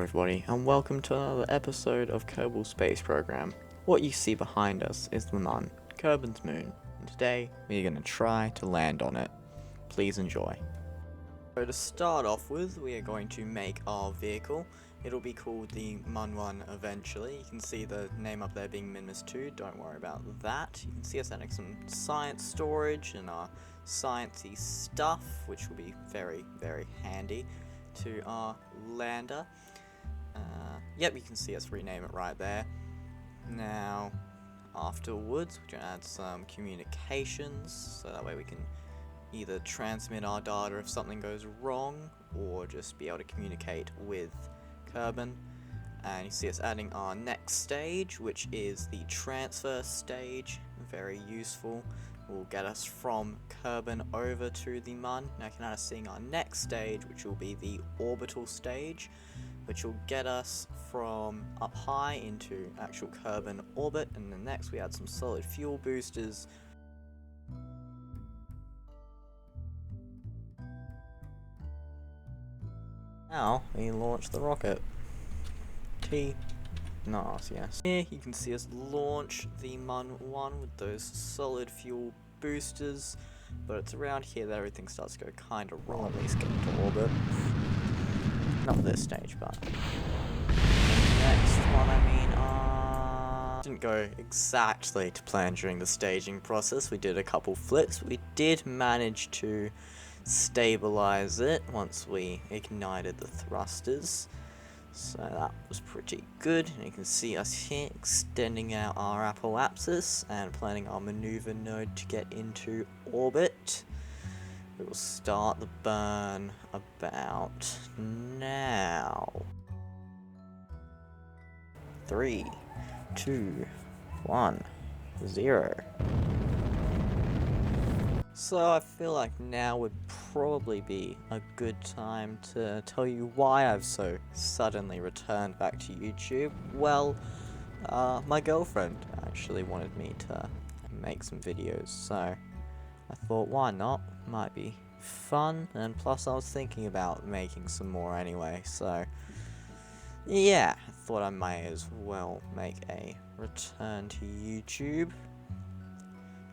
everybody, and welcome to another episode of Kerbal Space Program. What you see behind us is the Mun, Kerbin's moon, and today we're going to try to land on it. Please enjoy. So to start off with, we are going to make our vehicle. It'll be called the Mun 1 eventually. You can see the name up there being Minmus2, don't worry about that. You can see us adding some science storage and our sciencey stuff, which will be very, very handy to our lander. Yep, you can see us rename it right there. Now, afterwards, we're going to add some communications, so that way we can either transmit our data if something goes wrong, or just be able to communicate with Kerbin. And you see us adding our next stage, which is the transfer stage. Very useful. Will get us from Kerbin over to the Mun. Now you can add seeing our next stage, which will be the orbital stage, which will get us from up high into actual Kerbin orbit. And then next we add some solid fuel boosters. Now we launch the rocket. Nice, yes. Here you can see us launch the Mun 1 with those solid fuel boosters, but it's around here that everything starts to go kind of wrong. At least get into orbit. Not this stage, but next one. Didn't go exactly to plan during the staging process. We did a couple flips. We did manage to stabilize it once we ignited the thrusters. So that was pretty good. And you can see us here extending out our apoapsis and planning our maneuver node to get into orbit. We will start the burn about now. 3, 2, 1, 0. So I feel like now would probably be a good time to tell you why I've so suddenly returned back to YouTube. Well, my girlfriend actually wanted me to make some videos, so I thought why not? Might be fun, and plus I was thinking about making some more anyway, so yeah, I thought I might as well make a return to YouTube.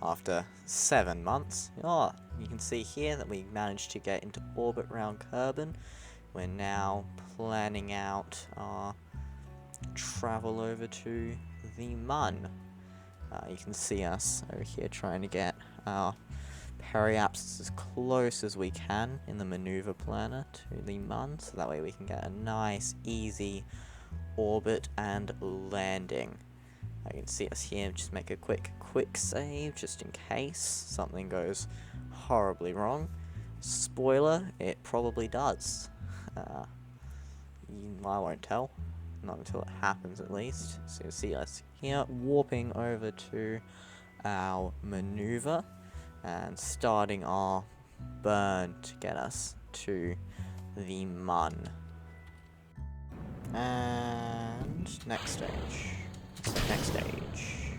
After 7 months. Oh, you can see here that we managed to get into orbit around Kerbin. We're now planning out our travel over to the Mun. You can see us over here trying to get our periapsis as close as we can in the maneuver planner to the Mun, so that way we can get a nice, easy orbit and landing. You can see us here, just make a quick save, just in case something goes horribly wrong. Spoiler, it probably does. I won't tell, not until it happens at least. So you see us here, warping over to our maneuver, and starting our burn to get us to the Mun. And next stage.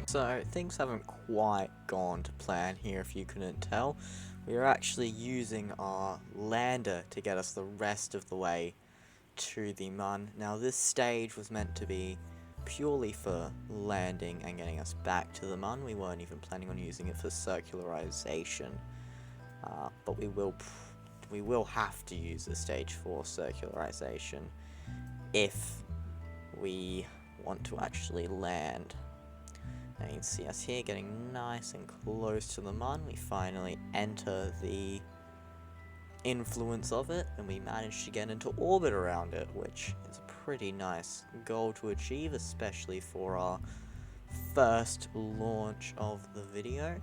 So things haven't quite gone to plan here, if you couldn't tell. We are actually using our lander to get us the rest of the way to the Mun. Now this stage was meant to be purely for landing and getting us back to the Mun. We weren't even planning on using it for circularization, but we will have to use this stage for circularization if we want to actually land. Now you can see us here getting nice and close to the Mun. We finally enter the influence of it, and we managed to get into orbit around it, which is a pretty nice goal to achieve, especially for our first launch of the video.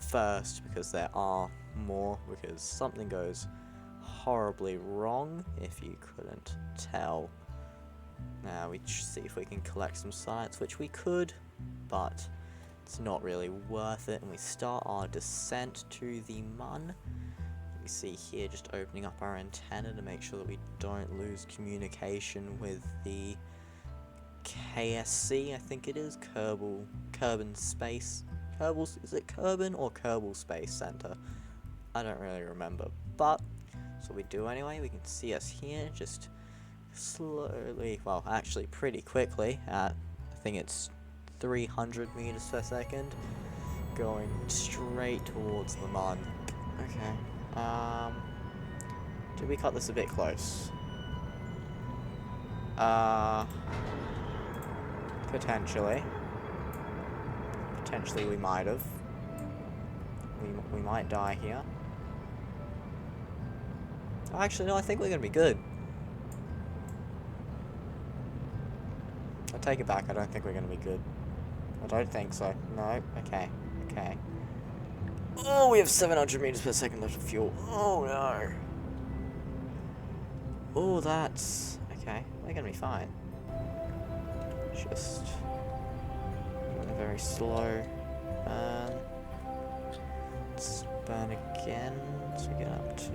First, because there are more, because something goes horribly wrong, if you couldn't tell. Now we see if we can collect some science, which we could, but it's not really worth it. And we start our descent to the Mun. We see here just opening up our antenna to make sure that we don't lose communication with the KSC, I think it is, Kerbal Space. Is it Kerbin or Kerbal Space Center? I don't really remember, but so we do anyway. We can see us here, just slowly, well, actually pretty quickly at, I think it's 300 meters per second, going straight towards the mun. Okay, did we cut this a bit close? Potentially. Potentially we might have. We might die here. Actually, no, I think we're gonna be good. I take it back, I don't think we're gonna be good. I don't think so. No, okay, okay. Oh, we have 700 meters per second left of fuel. Oh no. Oh, that's... okay, we're gonna be fine. Just... very slow burn. Let's burn again, so we get up to...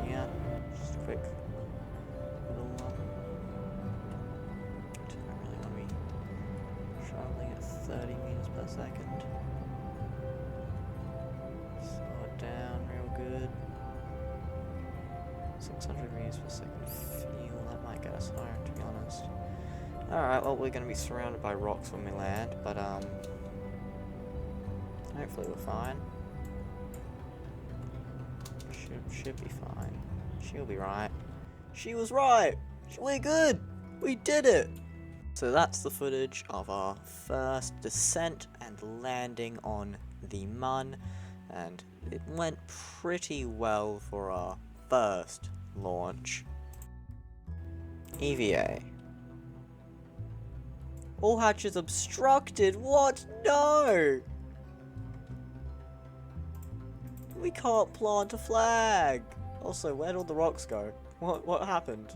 yeah, just a quick little one. Don't really want to be traveling at 30 meters per second. Slow it down real good. 600 meters per second fuel, that might get us higher, to be honest. Alright, well, we're going to be surrounded by rocks when we land, but hopefully we're fine. Should be fine. She'll be right. She was right! We're good! We did it! So that's the footage of our first descent and landing on the mun, and it went pretty well for our first launch. EVA. All hatches obstructed. What? No! We can't plant a flag. Also, where'd all the rocks go? What happened?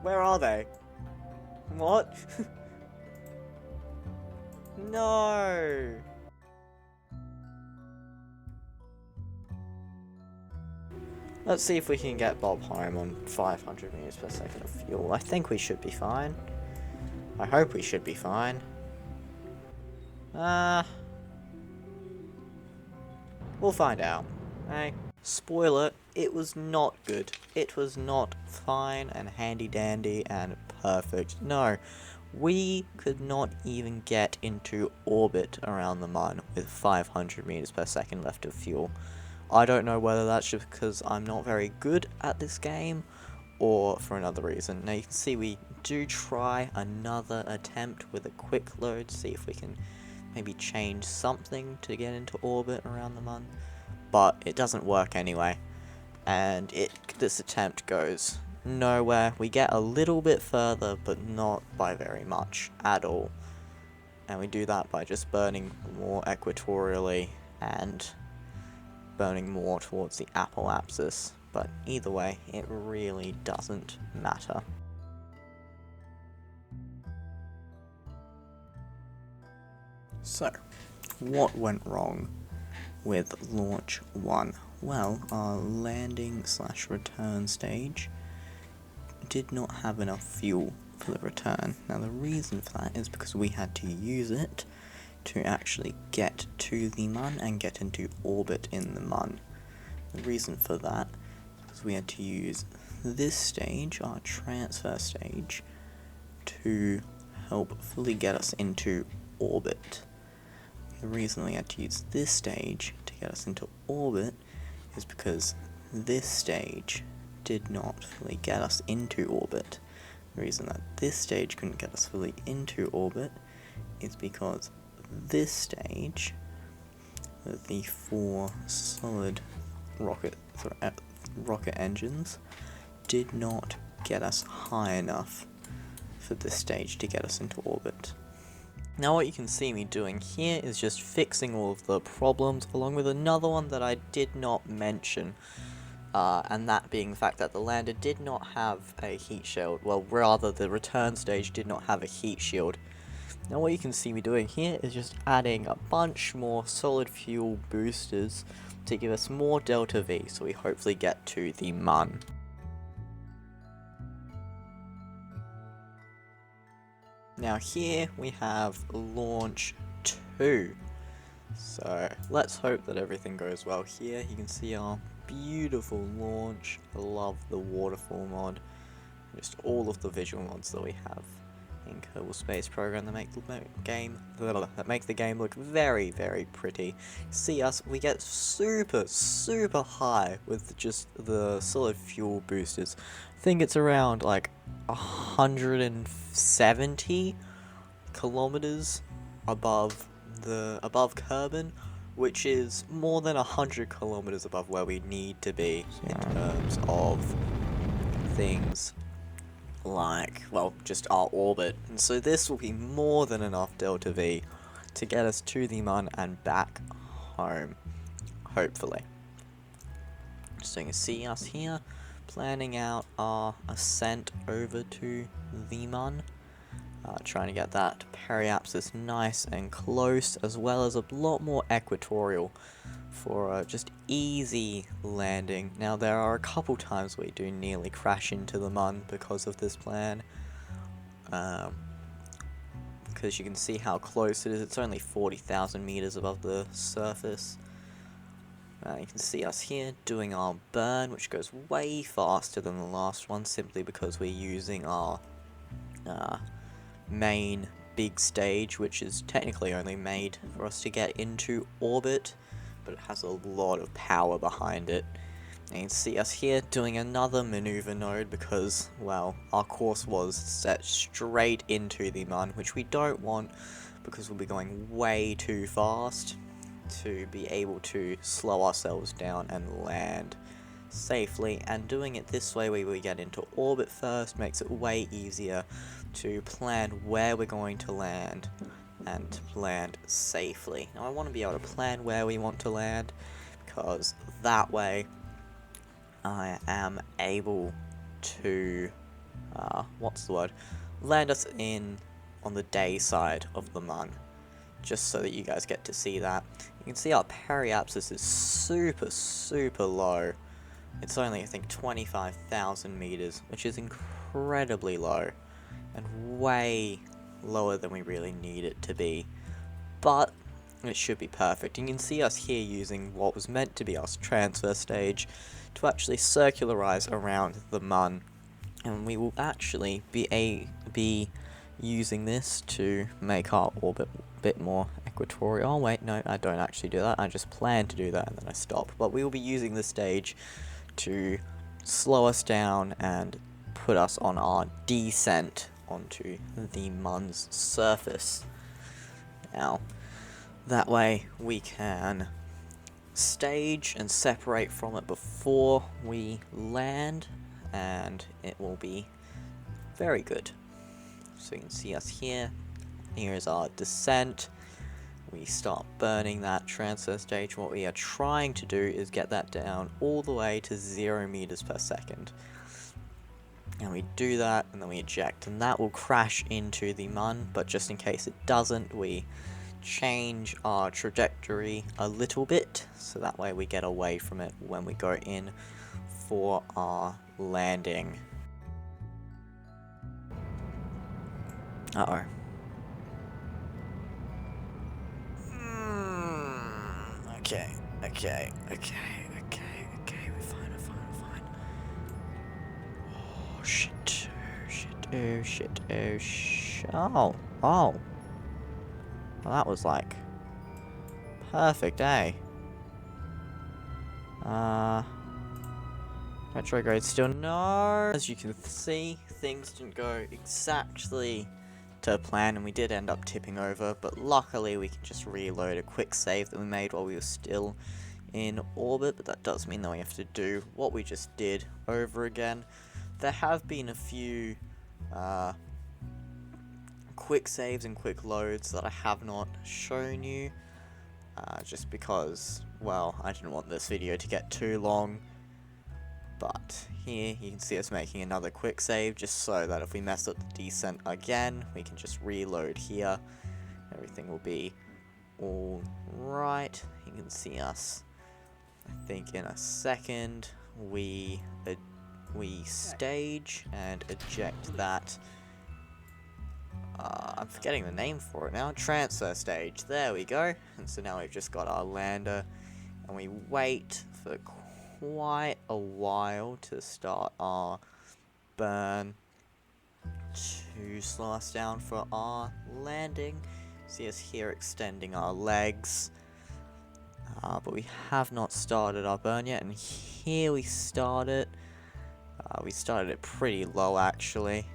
Where are they? What? No! Let's see if we can get Bob home on 500 meters per second of fuel. I think we should be fine. I hope we should be fine. We'll find out. Hey, spoiler, it was not good. It was not fine and handy dandy and perfect. No, we could not even get into orbit around the mun with 500 meters per second left of fuel. I don't know whether that's just because I'm not very good at this game or for another reason. Now you can see we do try another attempt with a quick load, see if we can maybe change something to get into orbit around the mun, but it doesn't work anyway, and this attempt goes nowhere. We get a little bit further, but not by very much at all, and we do that by just burning more equatorially and burning more towards the apoapsis, but either way, it really doesn't matter. So, what went wrong with Launch 1? Well, our landing/return stage did not have enough fuel for the return. Now the reason for that is because we had to use it to actually get to the mun and get into orbit in the mun. The reason for that is because we had to use this stage, our transfer stage, to help fully get us into orbit. The reason we had to use this stage to get us into orbit is because this stage did not fully get us into orbit. The reason that this stage couldn't get us fully into orbit is because this stage, with the 4 solid rocket engines, did not get us high enough for this stage to get us into orbit. Now what you can see me doing here is just fixing all of the problems, along with another one that I did not mention, and that being the fact that the lander did not have a heat shield. Well, rather, the return stage did not have a heat shield. Now what you can see me doing here is just adding a bunch more solid fuel boosters to give us more delta V, so we hopefully get to the mun. Now here we have launch 2, so let's hope that everything goes well here. You can see our beautiful launch. I love the waterfall mod. Just all of the visual mods that we have in Kerbal Space Program that make the game look very, very pretty. See us, we get super high with just the solid fuel boosters. I think it's around like 170 kilometers above Kerbin, which is more than 100 kilometers above where we need to be in terms of things like, well, just our orbit. And so this will be more than enough Delta V to get us to the Mun and back home, hopefully. So you can see us here planning out our ascent over to the Mun. Trying to get that periapsis nice and close, as well as a lot more equatorial for just easy landing. Now there are a couple times we do nearly crash into the Mun because of this plan, because you can see how close it is. It's only 40,000 meters above the surface. You can see us here doing our burn, which goes way faster than the last one, simply because we're using our main big stage, which is technically only made for us to get into orbit, but it has a lot of power behind it. And you can see us here doing another maneuver node because, well, our course was set straight into the Mun, which we don't want because we'll be going way too fast to be able to slow ourselves down and land safely. And doing it this way, we get into orbit first, makes it way easier to plan where we're going to land and land safely. Now I want to be able to plan where we want to land, because that way I am able to land us in on the day side of the Mun, just so that you guys get to see that. You can see our periapsis is super low. It's only, I think, 25,000 meters, which is incredibly low and way lower than we really need it to be, but it should be perfect. And you can see us here using what was meant to be our transfer stage to actually circularize around the Mun, and we will actually be using this to make our orbit a bit more equatorial. Oh wait, no, I don't actually do that. I just plan to do that and then I stop. But we will be using this stage to slow us down and put us on our descent onto the Mun's surface. Now, that way we can stage and separate from it before we land, and it will be very good. So you can see us here. Here's our descent. We start burning that transfer stage. What we are trying to do is get that down all the way to 0 meters per second. And we do that, and then we eject, and that will crash into the Mun, but just in case it doesn't, we change our trajectory a little bit, so that way we get away from it when we go in for our landing. Uh-oh. Okay, we're fine. Oh shit. Oh. Well, that was like perfect, eh? Retrograde still no. As you can see, things didn't go exactly to plan, and we did end up tipping over, but luckily we can just reload a quick save that we made while we were still in orbit. But that does mean that we have to do what we just did over again. There have been a few quick saves and quick loads that I have not shown you, just because, well, I didn't want this video to get too long. But here you can see us making another quick save, just so that if we mess up the descent again, we can just reload here. Everything will be all right. You can see us, I think in a second, we stage and eject that. I'm forgetting the name for it now. Transfer stage. There we go. And so now we've just got our lander, and we wait for quite a while to start our burn to slow us down for our landing. See us here extending our legs. But we have not started our burn yet, and here we start it. We started it pretty low actually,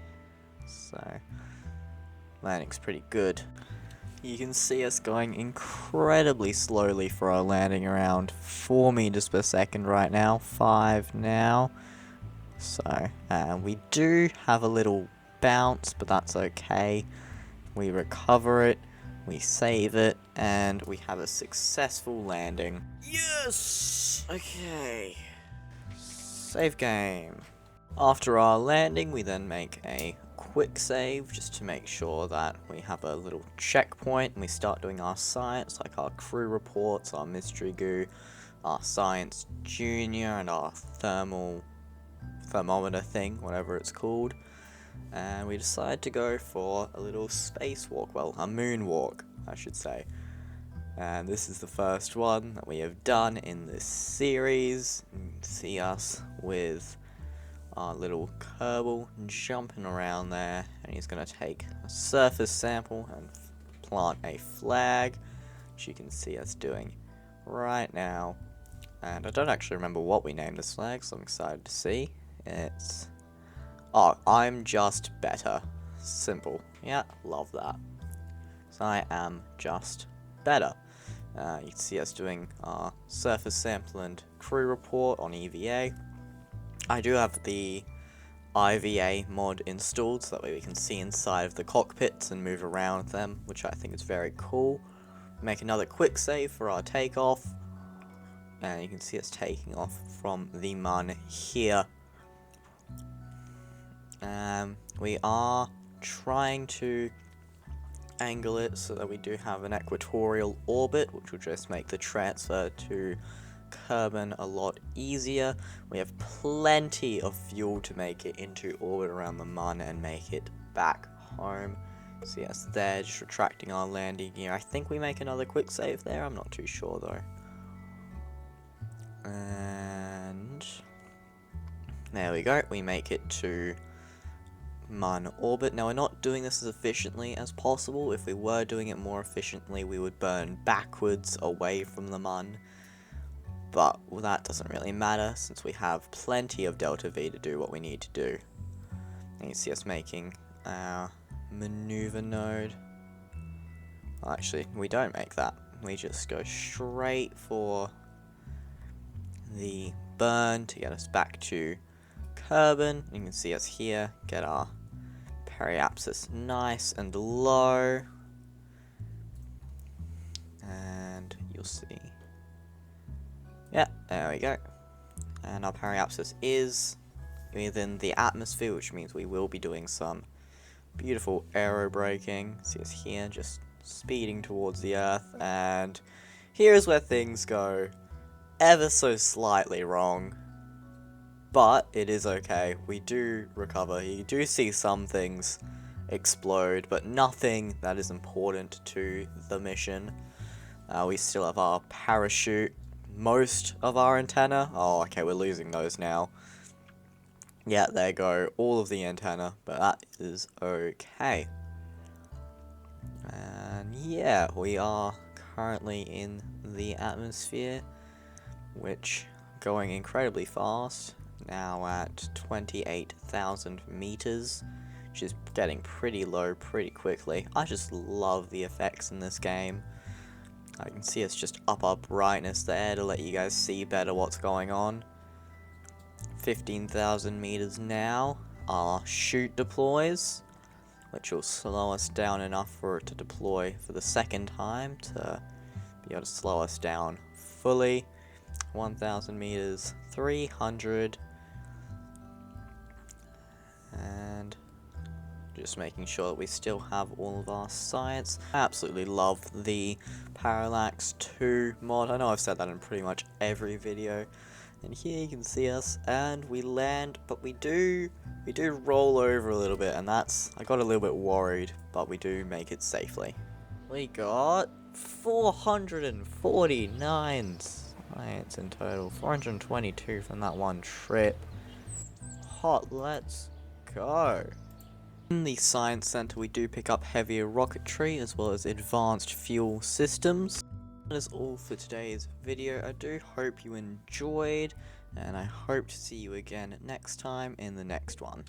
so landing's pretty good. You can see us going incredibly slowly for our landing, around 4 meters per second right now, 5 now. So, we do have a little bounce, but that's okay. We recover it, we save it, and we have a successful landing. Yes! Okay. Save game. After our landing, we then make a quick save just to make sure that we have a little checkpoint, and we start doing our science, like our crew reports, our mystery goo, our science junior, and our thermometer thing, whatever it's called. And we decide to go for a little spacewalk, well, a moonwalk, I should say. And this is the first one that we have done in this series. You can see us with our little Kerbal jumping around there, and he's going to take a surface sample and plant a flag, which you can see us doing right now. And I don't actually remember what we named this flag, so I'm excited to see. It's... oh, I'm just better. Simple. Yeah, love that. So I am just better. You can see us doing our surface sample and crew report on EVA. I do have the IVA mod installed, so that way we can see inside of the cockpits and move around them, which I think is very cool. Make another quick save for our takeoff, and you can see us taking off from the MUN here. We are trying to angle it so that we do have an equatorial orbit, which will just make the transfer to Kerbal a lot easier. We have plenty of fuel to make it into orbit around the MUN and make it back home. See us there, just retracting our landing gear. I think we make another quick save there, I'm not too sure though. And there we go, we make it to MUN orbit. Now we're not doing this as efficiently as possible. If we were doing it more efficiently, we would burn backwards away from the MUN. But well, that doesn't really matter, since we have plenty of delta V to do what we need to do. And you see us making our maneuver node. Well, actually, we don't make that. We just go straight for the burn to get us back to Kerbal. You can see us here, get our periapsis nice and low. And you'll see. Yeah, there we go. And our periapsis is within the atmosphere, which means we will be doing some beautiful aerobraking. See us here, just speeding towards the Earth, and here's where things go ever so slightly wrong. But it is okay, we do recover. You do see some things explode, but nothing that is important to the mission. We still have our parachute, most of our antenna. Oh, okay, we're losing those now. Yeah, there go, all of the antenna, but that is okay. And yeah, we are currently in the atmosphere, which going incredibly fast, now at 28,000 meters, which is getting pretty low pretty quickly. I just love the effects in this game. I can see it's just up our brightness there to let you guys see better what's going on. 15,000 meters now. Our chute deploys, which will slow us down enough for it to deploy for the second time to be able to slow us down fully. 1,000 meters, 300. And just making sure that we still have all of our science. I absolutely love the Parallax 2 mod. I know I've said that in pretty much every video. And here you can see us, and we land, but we do roll over a little bit, and that's, I got a little bit worried, but we do make it safely. We got 449 Science in total. 422 from that one trip. Hot, let's go. In the Science Center we do pick up heavier rocketry as well as advanced fuel systems. That is all for today's video. I do hope you enjoyed, and I hope to see you again next time in the next one.